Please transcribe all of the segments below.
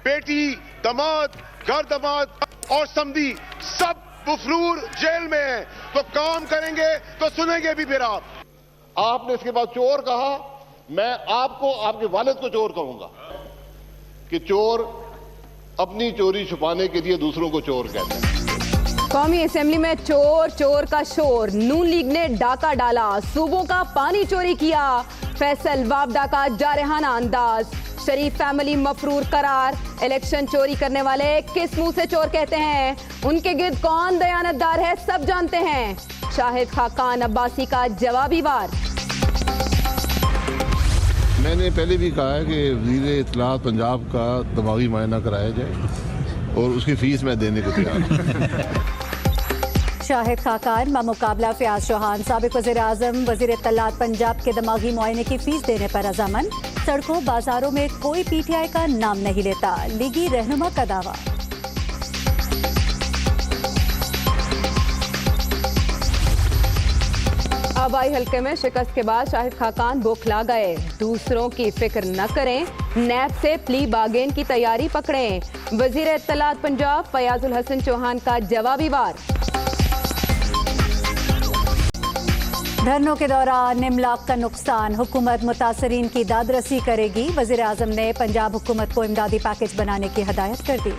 बेटी, दामाद, घर दामाद और समधी सब मफरूर जेल में है, तो काम करेंगे तो सुनेंगे भी फिर आप। आपने इसके बाद चोर कहा, मैं आपको आपके वालिद को चोर कहूंगा कि चोर अपनी चोरी छुपाने के लिए दूसरों को चोर कहते हैं। कौमी असेंबली में चोर चोर का शोर, नून लीग ने डाका डाला, सूबों का पानी चोरी किया, फैसल वापडा का जारहाना अंदाज, शरीफ फैमिली मफरूर करार, इलेक्शन चोरी करने वाले किस मुंह से चोर कहते हैं, उनके गिर्द कौन दयानतदार है सब जानते हैं। शाहिद खाकान अब्बासी का जवाबी वार। मैंने पहले भी कहा है कि वज़ीर इत्तलाआत पंजाब का दिमागी मुआयना कराया जाए और उसकी फीस मैं देने को तैयार हूं। शाहिद खाकान मुकाबला फयाज चौहान, साबिक वज़ीर आज़म वज़ीर इत्तलाआत पंजाब के दिमागी मुआयने की फीस देने पर रजामंद। सड़कों बाजारों में कोई पीटीआई का नाम नहीं लेता, लीगी रहनुमा का दावा। आबाई हल्के में शिकस्त के बाद शाहिद खाकान बौखला गए, दूसरों की फिक्र न करें, नैब से प्ली बागेन की तैयारी पकड़ें। वज़ीर इत्तलाआत पंजाब फयाजुल हसन चौहान का जवाबी वार। धरनों के दौरान इमलाक का नुकसान, हुकूमत मुतासरीन की दादरसी करेगी, वज़ीर आज़म ने पंजाब हुकूमत को इमदादी पैकेज बनाने की हदायत कर दी।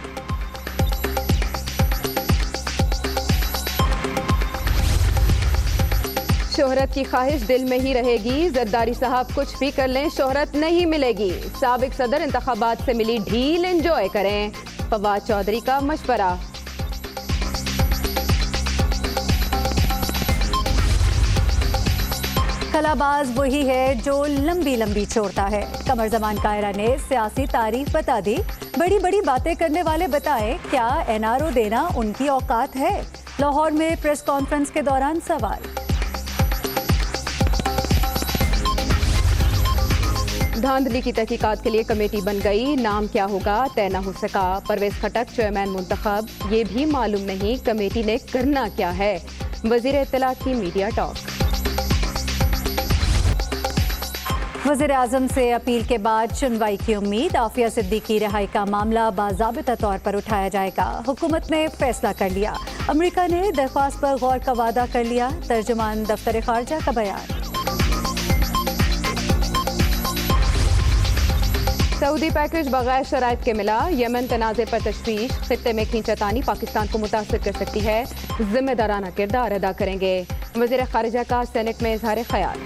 शोहरत की ख्वाहिश दिल में ही रहेगी, जरदारी साहब कुछ भी कर लें शोहरत नहीं मिलेगी, साबिक सदर इंतखाबात से मिली ढील एंजॉय करें, फवाद चौधरी का मशवरा। कलाबाज वही है जो लंबी लंबी छोड़ता है, कमर जमान कायरा ने सियासी तारीफ बता दी, बड़ी बड़ी बातें करने वाले बताएं क्या एनआरओ देना उनकी औकात है। लाहौर में प्रेस कॉन्फ्रेंस के दौरान सवाल। धांधली की तहकीकात के लिए कमेटी बन गई, नाम क्या होगा तय न हो सका, परवेज खटक चेयरमैन मुंतखब, ये भी मालूम नहीं कमेटी ने करना क्या है। वज़ीर इत्तलाआत की मीडिया टॉक। वज़ीर आज़म से अपील के बाद सुनवाई की उम्मीद, आफिया सिद्दीकी रिहाई का मामला बाज़ाबिता तौर पर उठाया जाएगा, हुकूमत ने फैसला कर लिया, अमेरिका ने दरख्वास्त पर गौर का वादा कर लिया, तर्जुमान दफ्तर खारजा का बयान। सऊदी पैकेज बगैर शराइत के मिला, यमन तनाज़े पर तशवीश, खित्ते में खींचातानी पाकिस्तान को मुतासिर कर सकती है, जिम्मेदाराना किरदार अदा करेंगे, वज़ीर खारिजा का सेनेट में इज़हार ख्याल।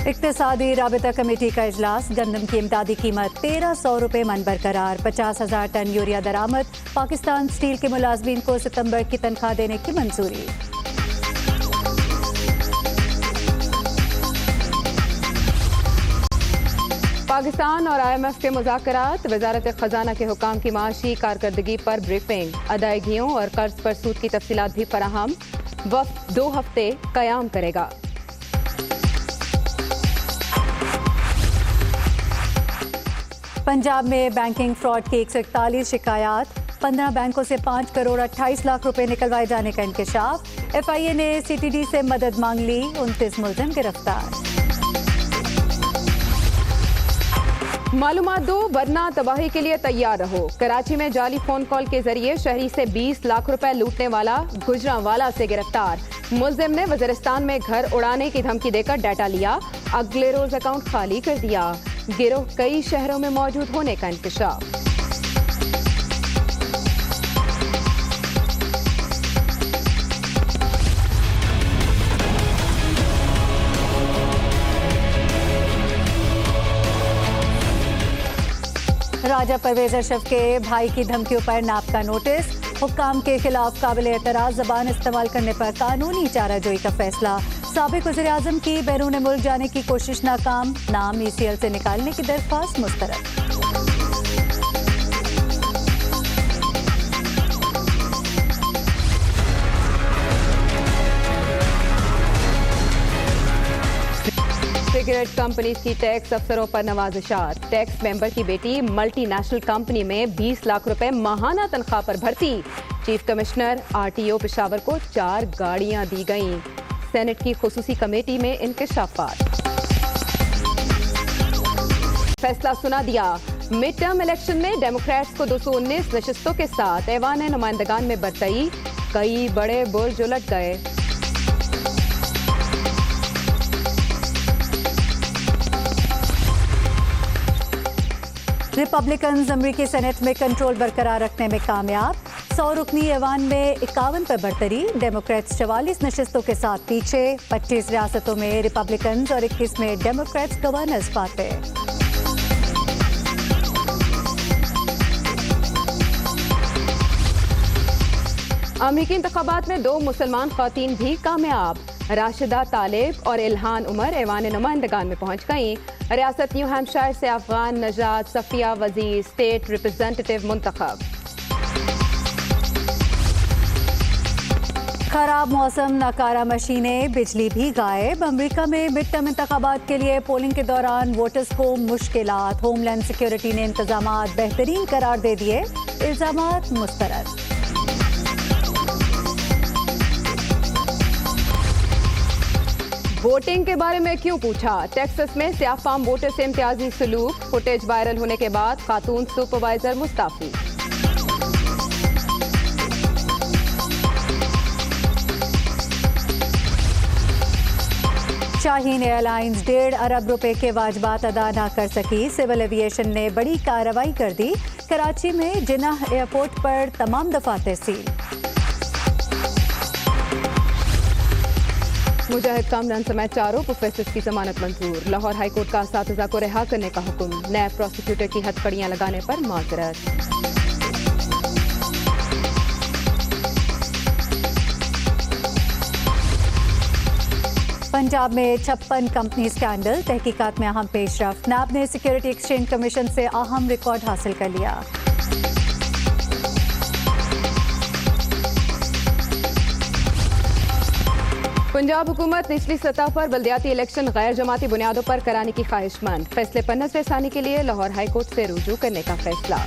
इक्तिसादी राबिता कमेटी का इजलास, गंदम की इमदादी कीमत 1300 रुपये मन बरकरार, 50,000 टन यूरिया दरामद, पाकिस्तान स्टील के मुलाजमीन को सितंबर की तनख्वाह देने की मंजूरी। पाकिस्तान और IMF के मुज़ाकरात, वज़ारत ख़जाना के हुकाम की माशी कारकर्दगी पर ब्रीफिंग, अदायगियों और कर्ज पर सूद की तफसीलात भी फराहम, वफ़द 2 हफ्ते क़याम करेगा। पंजाब में बैंकिंग फ्रॉड की 141 शिकायत, 15 बैंकों से 5 करोड़ 28 लाख रुपए निकलवाए जाने का इंकशाफ, FIA ने CTD से मदद मांग ली, 29 मुलजिम गिरफ्तार। मालूमात दो वरना तबाही के लिए तैयार रहो, कराची में जाली फोन कॉल के जरिए शहरी से 20 लाख रुपए लूटने वाला गुजरांवाला से गिरफ्तार, मुलजिम ने वज़ीरिस्तान में घर उड़ाने की धमकी देकर डाटा लिया, अगले रोज अकाउंट खाली कर दिया, गिरोह कई शहरों में मौजूद होने का इंकशाफ। राजा परवेज अशरफ के भाई की धमकियों पर नाप का नोटिस, हुक्काम के खिलाफ काबिल एतराज़ ज़बान इस्तेमाल करने पर कानूनी चाराजोई का फैसला, साबिक वज़ीर आज़म की बैरून मुल्क जाने की कोशिश नाकाम, नाम ECL से निकालने की दरख्वास्त मुस्तरद। सिगरेट कंपनीज की टैक्स अफसरों पर नवाजिशात, टैक्स मेंबर की बेटी मल्टीनेशनल कंपनी में 20 लाख रुपए माहाना तनख्वाह पर भर्ती, चीफ कमिश्नर RTO पेशावर को 4 गाड़ियां दी गईं, सेनेट की खुसूसी कमेटी में इंकशाफात। फैसला सुना दिया। मिड टर्म इलेक्शन में डेमोक्रेट्स को 219 नशिस्तों के साथ ऐवान नुमाइंदगान में बरतरी, कई बड़े बुर्ज उलट गए। रिपब्लिकन्स अमेरिकी सेनेट में कंट्रोल बरकरार रखने में कामयाब। 100 रुकनी ऐवान में 51 पर बढ़तरी, डेमोक्रेट्स 44 नशिस्तों के साथ पीछे। 25 रियासतों में रिपब्लिकन्स और 21 में डेमोक्रेट्स गवर्नर्स पाते। अमेरिकी इंतखाबात में 2 मुसलमान खवातीन भी कामयाब। राशिदा तालिब और इल्हान उमर ऐवान नुमाइंदगान में पहुंच गईं। रियासत न्यू हैम्पशायर से अफगान नजात सफिया वजीर स्टेट रिप्रेजेंटेटिव मुंतखब। खराब मौसम, नाकारा मशीनें, बिजली भी गायब। अमेरिका में मिड टर्म इंतखाबात के लिए पोलिंग के दौरान वोटर्स को मुश्किलात। होमलैंड सिक्योरिटी ने इंतजामात बेहतरीन करार दे दिए, इल्जामात मुस्तरद। वोटिंग के बारे में क्यों पूछा, टेक्सास में स्याह फार्म वोटर से इम्तियाजी सलूक। फुटेज वायरल होने के बाद खातून सुपरवाइजर मुस्ताफी। शाहीन एयरलाइंस 1.5 अरब रुपए के वाजबात अदा न कर सकी। सिविल एविएशन ने बड़ी कार्रवाई कर दी। कराची में जिन्नाह एयरपोर्ट पर तमाम दफातर सील। मुजाहिद कामरान समेत 4 प्रोफेसर्स की जमानत मंजूर। लाहौर हाईकोर्ट का असातिज़ा को रिहा करने का हुक्म। नैब प्रोसिक्यूटर की हथकड़ियां लगाने पर माजरत। पंजाब में 56 कंपनी स्कैंडल, तहकीकात में अहम पेशरफ। नैब ने सिक्योरिटी एक्सचेंज कमीशन से अहम रिकॉर्ड हासिल कर लिया। पंजाब हुकूमत निचली सतह पर बल्दियाती इलेक्शन गैर जमाती बुनियादों पर कराने की ख्वाहिशमंद। फैसले पर नज़रसानी के लिए लाहौर हाईकोर्ट से रुजू करने का फैसला।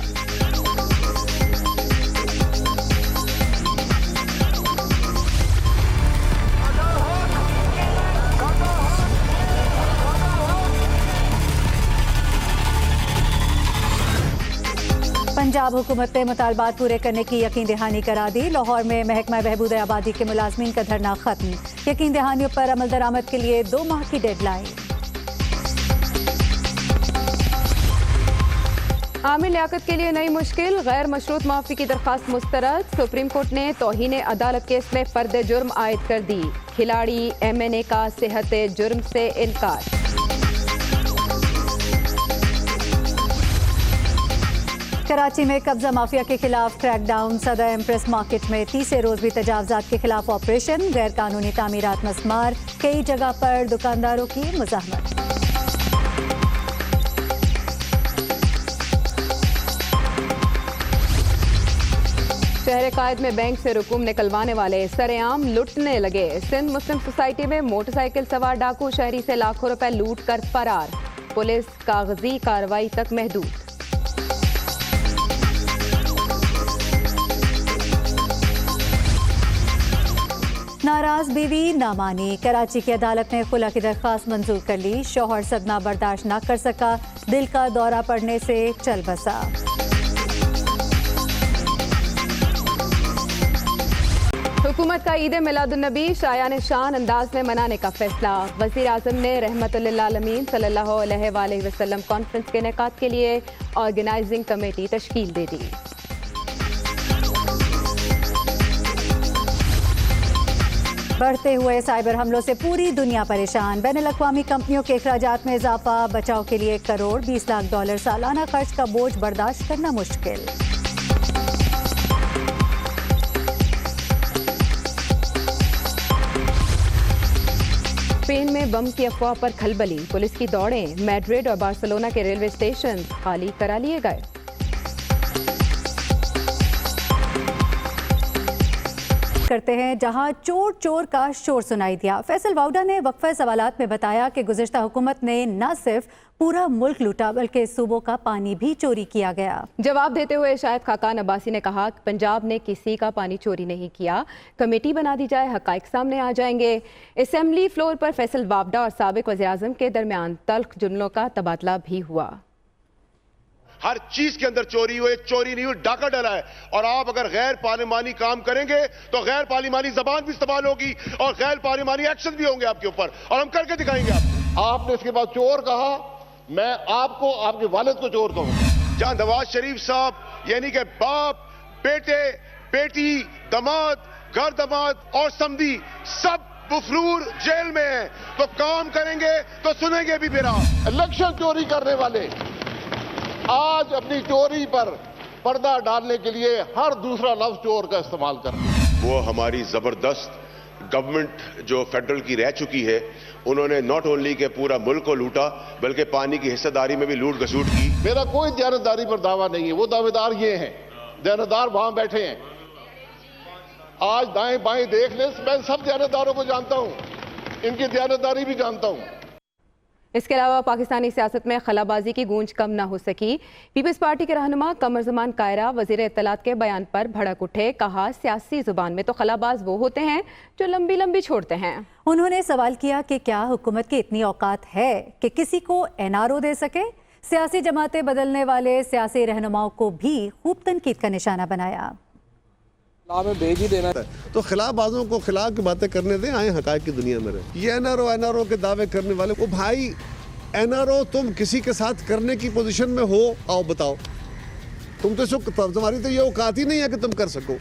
पंजाब हुकूमत ने मुतालबात पूरे करने की यकीन दहानी करा दी। लाहौर में महकमा बहबूद आबादी के मुलाजमीन का धरना खत्म। यकीन दहानियों पर अमल दरामद के लिए 2 माह की डेडलाइन। आमिर लियाकत के लिए नई मुश्किल, गैर मशरूत माफी की दरखास्त मुस्तरद। सुप्रीम कोर्ट ने तौहीन अदालत केस में फर्द जुर्म आयद कर दी। खिलाड़ी MNA का सेहत जुर्म से इनकार। कराची में कब्जा माफिया के खिलाफ क्रैकडाउन। सदर एम्प्रेस मार्केट में तीसरे रोज भी तजावजात के खिलाफ ऑपरेशन। गैर कानूनी तामीरात मस्मार, कई जगह पर दुकानदारों की मुज़ाहमत। शहर कायद में बैंक से रुकूम निकलवाने वाले सरेआम लुटने लगे। सिंध मुस्लिम सोसाइटी में मोटरसाइकिल सवार डाकू शहरी से लाखों रुपए लूट कर फरार। पुलिस कागजी कार्रवाई तक महदूद। नाराज बीवी ना मानी। कराची की अदालत ने खुला की दरख्वास्त मंजूर कर ली। शौहर सदमा बर्दाश्त न कर सका, दिल का दौरा पड़ने से चल बसा। हुकूमत का ईद मिलादुन्नबी शायान शान अंदाज में मनाने का फैसला। वज़ीर आज़म ने रहमतुल्लिल आलमीन सल्लल्लाहु अलैहि वसल्लम कॉन्फ्रेंस के इनेकाद के लिए ऑर्गेनाइजिंग कमेटी तश्कील दे दी। बढ़ते हुए साइबर हमलों से पूरी दुनिया परेशान। बैनुल-अक़वामी कंपनियों के अखराजात में इजाफा। बचाव के लिए $1 करोड़ 20 लाख डॉलर सालाना खर्च का बोझ बर्दाश्त करना मुश्किल। स्पेन में बम की अफवाह पर खलबली। पुलिस की दौड़ें। मैड्रिड और बार्सिलोना के रेलवे स्टेशन खाली करा लिए गए। करते हैं जहां चोर चोर का शोर सुनाई दिया। फैसल वाउडा ने वक्फे सवालात में बताया कि गुज़िश्ता हुकूमत ने न सिर्फ पूरा मुल्क लूटा बल्कि सूबों का पानी भी चोरी किया गया। जवाब देते हुए शाहिद खाकान अब्बासी ने कहा कि पंजाब ने किसी का पानी चोरी नहीं किया, कमेटी बना दी जाए, हकाइक सामने आ जाएंगे। असेंबली फ्लोर पर फैसल वावडा और साबिक वज़ीर आज़म के दरमियान तल्ख जुमलों का तबादला भी हुआ। हर चीज के अंदर चोरी हुई, चोरी नहीं हुई, डाका डला है। और आप अगर गैर पार्लिमानी काम करेंगे तो गैर पार्लिमानी जबान भी इस्तेमाल होगी और गैर पार्लिमानी एक्शन भी होंगे आपके ऊपर, और हम करके दिखाएंगे आपको। आपने इसके बाद चोर कहा, मैं आपको आपके वालिद को चोर कहूंगा। जहां नवाज शरीफ साहब यानी कि बाप, बेटे, बेटी, दामाद, घर दामाद और समधी सब मफरूर जेल में है, तो काम करेंगे तो सुनेंगे भी फिर आप। इलेक्शन चोरी करने वाले आज अपनी चोरी पर पर्दा डालने के लिए हर दूसरा लफ्ज चोर का इस्तेमाल करते हैं। वो हमारी जबरदस्त गवर्नमेंट जो फेडरल की रह चुकी है, उन्होंने नॉट ओनली के पूरा मुल्क को लूटा बल्कि पानी की हिस्सेदारी में भी लूट घसूट की। मेरा कोई दयानतदारी पर दावा नहीं है, वो दावेदार ये हैं, दयानतदार वहां बैठे हैं। आज दाएं बाएं देख ले, मैं सब दयानतदारों को जानता हूं, इनकी दयानतदारी भी जानता हूं। इसके अलावा पाकिस्तानी सियासत में खलाबाजी की गूंज कम न हो सकी। पीपल्स पार्टी के रहनुमा कमर ज़मान कायरा वज़ीर इत्तलात के बयान पर भड़क उठे। कहा, सियासी जुबान में तो खलाबाज वो होते हैं जो लंबी लंबी छोड़ते हैं। उन्होंने सवाल किया कि क्या हुकूमत की इतनी औकात है कि किसी को एनआरओ दे सके। सियासी जमातें बदलने वाले सियासी रहनुमाओं को भी खूब तनकीद का निशाना बनाया। में भेज ही देना है तो खिलाफबाजों को खिलाफ की बातें करने दें, आए हकायक की दुनिया में रहे। ये एनआरओ के दावे करने वाले, ओ भाई एनआरओ तुम किसी के साथ करने की पोजीशन में हो, आओ बताओ। तुम तो तुम्हारी तो ये औकात ही नहीं है कि तुम कर सको,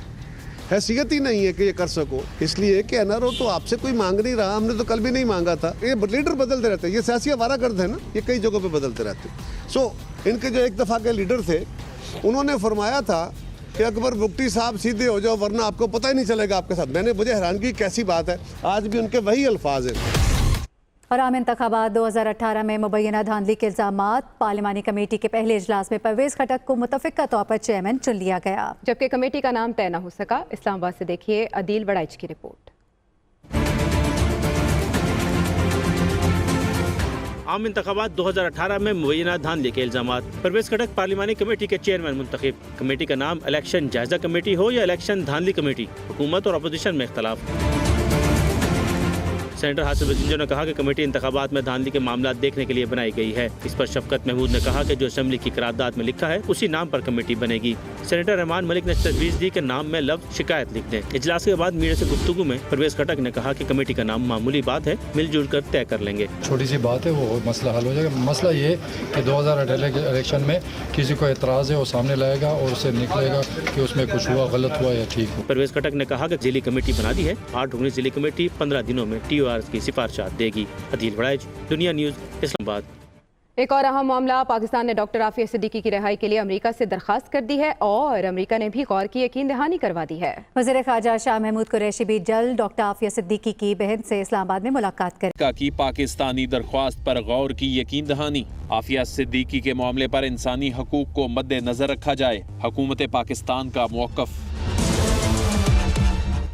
हैसियत ही नहीं है कि ये कर सको। इसलिए कि एनआरओ तो आपसे कोई मांग नहीं रहा, हमने तो कल भी नहीं मांगा था। ये लीडर बदलते रहते हैं, ये सियासी आवारागर्द है ना, ये कई जगहों पे बदलते रहते हैं। सो इनके जो एक दफ़ा के लीडर थे, उन्होंने फरमाया था कि अकबर बुगटी साहब सीधे हो जाओ वरना आपको पता ही नहीं चलेगा आपके साथ। मुझे हैरानगी कैसी बात है, आज भी उनके वही अल्फाज हैं। और आम इंतखाबात 2018 में मुबैना धांधली के इल्जामात। पार्लिमानी कमेटी के पहले इजलास में परवेज खटक को मुतफ़िक़ा तौर पर चेयरमैन चुन लिया गया, जबकि कमेटी का नाम तय न हो सका। इस्लामाबाद से देखिए अदील वड़ाइच की रिपोर्ट। आम इंतखाबात 2018 में मुबैना धांधली के इल्जामात। परवेज खटक पार्लिमानी कमेटी के चेयरमैन मुंतखब। कमेटी का नाम इलेक्शन जायजा कमेटी हो या इलेक्शन धांधली कमेटी, हुकूमत और अपोजिशन में इख्तलाफ। सेनेटर हासिफ बजिंजो ने कहा कि कमेटी इंतखाबात में धांधली के मामला देखने के लिए बनाई गई है। इस पर शफकत महमूद ने कहा कि जो असेंबली की करारदाद में लिखा है उसी नाम पर कमेटी बनेगी। सेनेटर रहमान मलिक ने तजवीज़ दी कि नाम में लफ्ज़ शिकायत लिख दें। इजलास के बाद मीडिया से गुफ्तगू में परवेज खटक ने कहा कि कमेटी का नाम मामूली बात है, मिलजुल कर तय कर लेंगे। छोटी सी बात है, वो मसला हल हो जाएगा। मसला ये कि 2018 के इलेक्शन में किसी को एतराज़ है वो सामने लाएगा और उससे निकलेगा कि उसमें कुछ हुआ, गलत हुआ या ठीक हुआ। परवेज खटक ने कहा कि जिली कमेटी बना दी है। 8 रुकनी जिली कमेटी 15 दिनों में TORs की सिफारिश देगी। अदील वड़ाइच, दुनिया न्यूज़, इस्लामाबाद। एक और अहम मामला, पाकिस्तान ने डॉक्टर आफिया सिद्दीकी की रिहाई के लिए अमेरिका से दरखास्त कर दी है और अमेरिका ने भी गौर की यकीन दहानी करवा दी है। वज़ीर ख़ारजा शाह महमूद कुरैशी भी जल्द डॉक्टर आफिया सिद्दीकी की बहन से इस्लामाबाद में मुलाकात करेंगे। की पाकिस्तानी दरख्वास्त पर गौर की यकीन दहानी। आफिया सिद्दीकी के मामले पर इंसानी हकूक को मद्देनजर रखा जाए, हुकूमत पाकिस्तान का मौक़िफ़।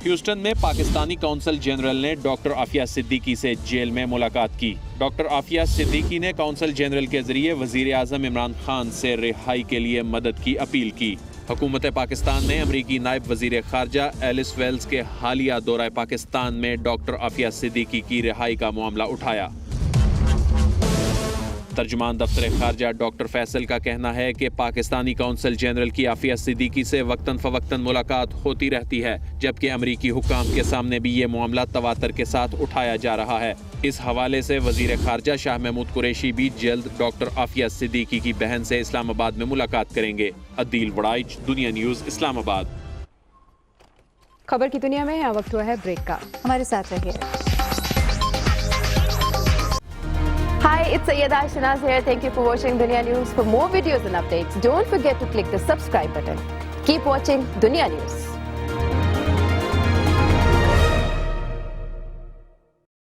ह्यूस्टन में पाकिस्तानी कौंसल जनरल ने डॉक्टर आफिया सिद्दीकी से जेल में मुलाकात की। डॉक्टर आफिया सिद्दीकी ने कौंसल जनरल के जरिए वजीर आज़म इमरान खान से रिहाई के लिए मदद की अपील की। हुकूमत पाकिस्तान ने अमरीकी नायब वजीर खारजा एलिस वेल्स के हालिया दौरा पाकिस्तान में डॉक्टर आफिया सिद्दीकी की रिहाई का मामला उठाया। तर्जुमान दफ्तर खारजा डॉक्टर फैसल का कहना है कि पाकिस्तानी कौंसल जनरल की आफिया सिद्दीकी से वक्तन फवक्तन मुलाकात होती रहती है, जबकि अमरीकी हुक्काम के सामने भी ये मामला तवातर के साथ उठाया जा रहा है। इस हवाले से वजीर खारजा शाह महमूद कुरैशी भी जल्द डॉक्टर आफिया सिद्दीकी की बहन से इस्लामाबाद में मुलाकात करेंगे। अदील वड़ाइच, दुनिया न्यूज़, इस्लामाबाद। खबर की दुनिया में यहाँ वक्त हुआ है ब्रेक का, हमारे साथ रहिए। Hi, it's Sayyeda Shanaz here. Thank you for watching Dunia News. For more videos and updates, don't forget to click the subscribe button. Keep watching Dunia News.